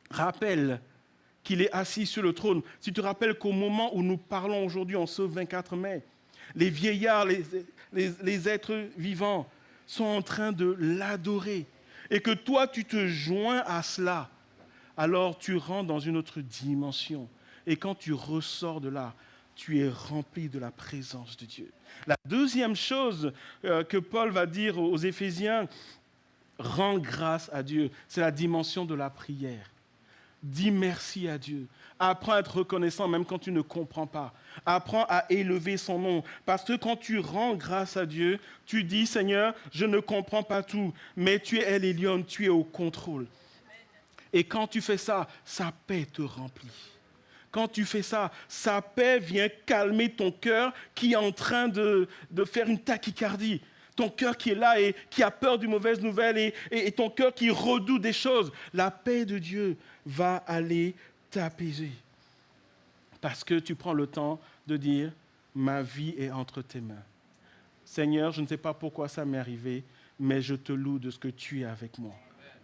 rappelles qu'il est assis sur le trône. Tu te rappelles qu'au moment où nous parlons aujourd'hui, en ce 24 mai, les vieillards, les êtres vivants sont en train de l'adorer, et que toi, tu te joins à cela, alors tu rentres dans une autre dimension. Et quand tu ressors de là, tu es rempli de la présence de Dieu. La deuxième chose que Paul va dire aux Éphésiens, rends grâce à Dieu, c'est la dimension de la prière. Dis merci à Dieu. Apprends à être reconnaissant même quand tu ne comprends pas. Apprends à élever son nom. Parce que quand tu rends grâce à Dieu, tu dis, Seigneur, je ne comprends pas tout, mais tu es El Elyon, tu es au contrôle. Et quand tu fais ça, sa paix te remplit. Quand tu fais ça, sa paix vient calmer ton cœur qui est en train de faire une tachycardie. Ton cœur qui est là et qui a peur d'une mauvaise nouvelle et ton cœur qui redoute des choses. La paix de Dieu va aller t'apaiser. Parce que tu prends le temps de dire, ma vie est entre tes mains. Seigneur, je ne sais pas pourquoi ça m'est arrivé, mais je te loue de ce que tu es avec moi.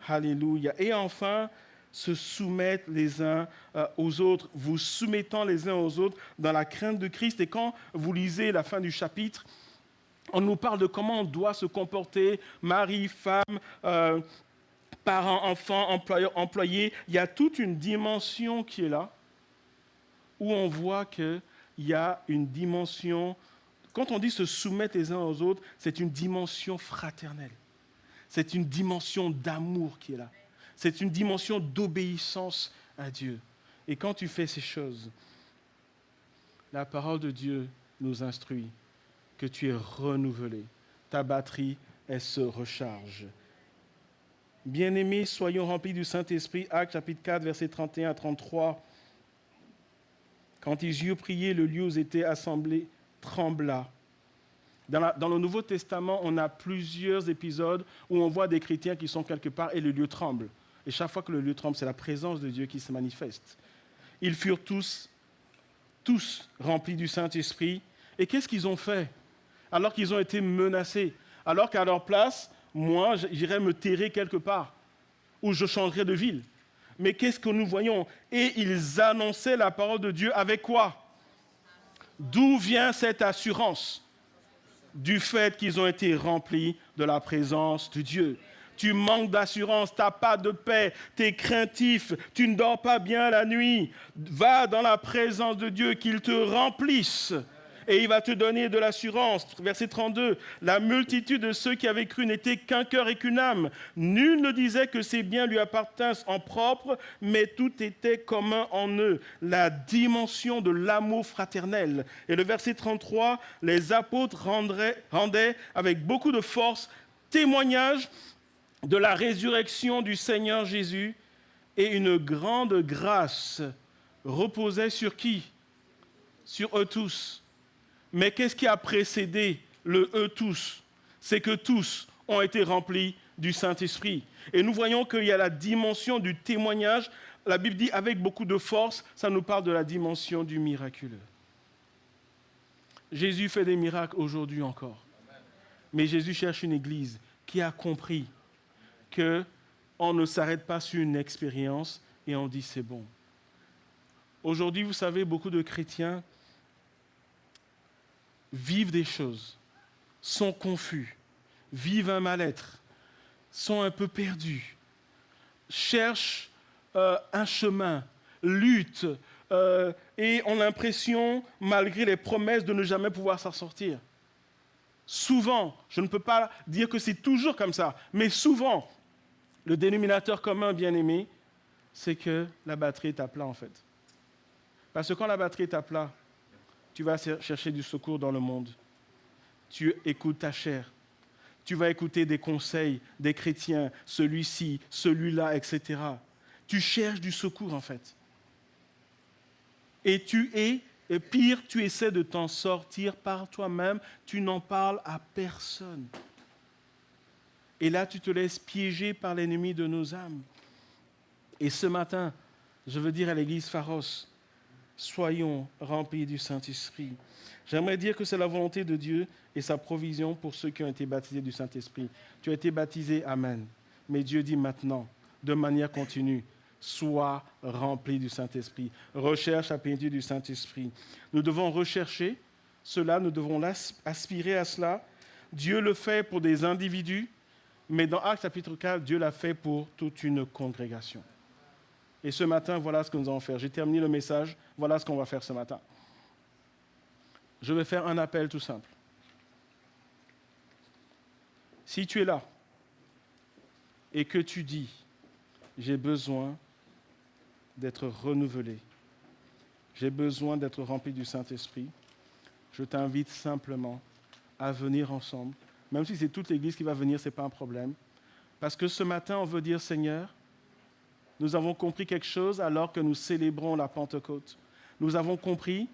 Alléluia. Et enfin, se soumettre les uns aux autres, vous soumettant les uns aux autres dans la crainte de Christ. Et quand vous lisez la fin du chapitre, on nous parle de comment on doit se comporter, mari, femme, parents, enfants, employés. Il y a toute une dimension qui est là, où on voit qu'il y a une dimension, quand on dit se soumettre les uns aux autres, c'est une dimension fraternelle. C'est une dimension d'amour qui est là. C'est une dimension d'obéissance à Dieu. Et quand tu fais ces choses, la parole de Dieu nous instruit que tu es renouvelé. Ta batterie, elle se recharge. Bien-aimés, soyons remplis du Saint-Esprit. Actes chapitre 4, versets 31 à 33. Quand ils eurent prié, le lieu où ils étaient assemblés trembla. Dans le Nouveau Testament, on a plusieurs épisodes où on voit des chrétiens qui sont quelque part et le lieu tremble. Et chaque fois que le lieu tremble, c'est la présence de Dieu qui se manifeste. Ils furent tous remplis du Saint-Esprit. Et qu'est-ce qu'ils ont fait? Alors qu'ils ont été menacés. Alors qu'à leur place, moi, j'irais me terrer quelque part. Ou je changerais de ville. Mais qu'est-ce que nous voyons? Et ils annonçaient la parole de Dieu avec quoi? D'où vient cette assurance? Du fait qu'ils ont été remplis de la présence de Dieu. Tu manques d'assurance, tu n'as pas de paix, tu es craintif, tu ne dors pas bien la nuit. Va dans la présence de Dieu, qu'il te remplisse. Et il va te donner de l'assurance. Verset 32, la multitude de ceux qui avaient cru n'était qu'un cœur et qu'une âme. Nul ne disait que ces biens lui appartinssent en propre, mais tout était commun en eux. La dimension de l'amour fraternel. Et le verset 33, les apôtres rendaient avec beaucoup de force témoignage de la résurrection du Seigneur Jésus, et une grande grâce reposait sur qui? Sur eux tous. Mais qu'est-ce qui a précédé le « eux tous » ? C'est que tous ont été remplis du Saint-Esprit. Et nous voyons qu'il y a la dimension du témoignage. La Bible dit avec beaucoup de force, ça nous parle de la dimension du miraculeux. Jésus fait des miracles aujourd'hui encore. Mais Jésus cherche une église qui a compris qu'on ne s'arrête pas sur une expérience et on dit c'est bon. Aujourd'hui, vous savez, beaucoup de chrétiens vivent des choses, sont confus, vivent un mal-être, sont un peu perdus, cherchent un chemin, luttent et ont l'impression, malgré les promesses, de ne jamais pouvoir s'en sortir. Souvent, je ne peux pas dire que c'est toujours comme ça, mais souvent, le dénominateur commun, bien-aimé, c'est que la batterie est à plat en fait. Parce que quand la batterie est à plat, tu vas chercher du secours dans le monde. Tu écoutes ta chair. Tu vas écouter des conseils des chrétiens, celui-ci, celui-là, etc. Tu cherches du secours, en fait. Et pire, tu essaies de t'en sortir par toi-même, tu n'en parles à personne. Et là, tu te laisses piéger par l'ennemi de nos âmes. Et ce matin, je veux dire à l'église Pharos, soyons remplis du Saint-Esprit. J'aimerais dire que c'est la volonté de Dieu et sa provision pour ceux qui ont été baptisés du Saint-Esprit. Tu as été baptisé, amen. Mais Dieu dit maintenant, de manière continue, sois rempli du Saint-Esprit. Recherche la plénitude du Saint-Esprit. Nous devons rechercher cela, nous devons aspirer à cela. Dieu le fait pour des individus, mais dans Actes chapitre 4, Dieu l'a fait pour toute une congrégation. Et ce matin, voilà ce que nous allons faire. J'ai terminé le message, voilà ce qu'on va faire ce matin. Je vais faire un appel tout simple. Si tu es là et que tu dis, j'ai besoin d'être renouvelé, j'ai besoin d'être rempli du Saint-Esprit, je t'invite simplement à venir ensemble. Même si c'est toute l'Église qui va venir, ce n'est pas un problème. Parce que ce matin, on veut dire, Seigneur, nous avons compris quelque chose alors que nous célébrons la Pentecôte. Nous avons compris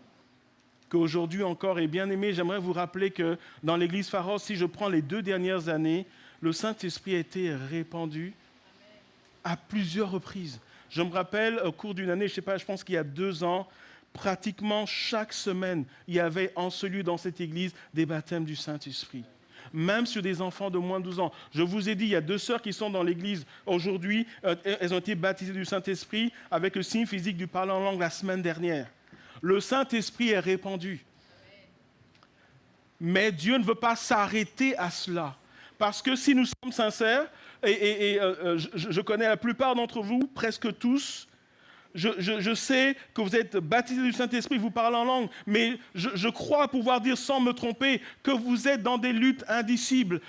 qu'aujourd'hui encore, et bien aimé, j'aimerais vous rappeler que dans l'Église Pharos, si je prends les 2 dernières années, le Saint-Esprit a été répandu à plusieurs reprises. Je me rappelle, au cours d'une année, je pense qu'il y a 2 ans, pratiquement chaque semaine, il y avait en ce lieu, dans cette église, des baptêmes du Saint-Esprit. Même sur des enfants de moins de 12 ans. Je vous ai dit, il y a 2 sœurs qui sont dans l'église aujourd'hui. Elles ont été baptisées du Saint-Esprit avec le signe physique du parler en langue la semaine dernière. Le Saint-Esprit est répandu. Mais Dieu ne veut pas s'arrêter à cela. Parce que si nous sommes sincères, je connais la plupart d'entre vous, presque tous, je sais que vous êtes baptisés du Saint-Esprit, vous parlez en langue, mais je crois pouvoir dire sans me tromper que vous êtes dans des luttes indicibles,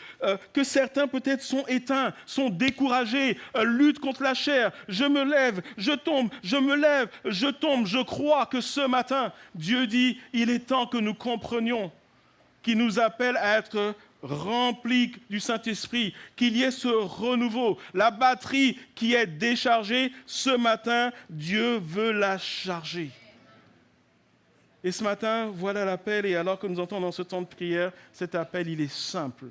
que certains peut-être sont éteints, sont découragés, luttent contre la chair. Je me lève, je tombe, je me lève, je tombe. Je crois que ce matin, Dieu dit, il est temps que nous comprenions qu'il nous appelle à être remplis du Saint-Esprit, qu'il y ait ce renouveau. La batterie qui est déchargée, ce matin, Dieu veut la charger. Et ce matin, voilà l'appel, et alors que nous entendons dans ce temps de prière, cet appel, il est simple.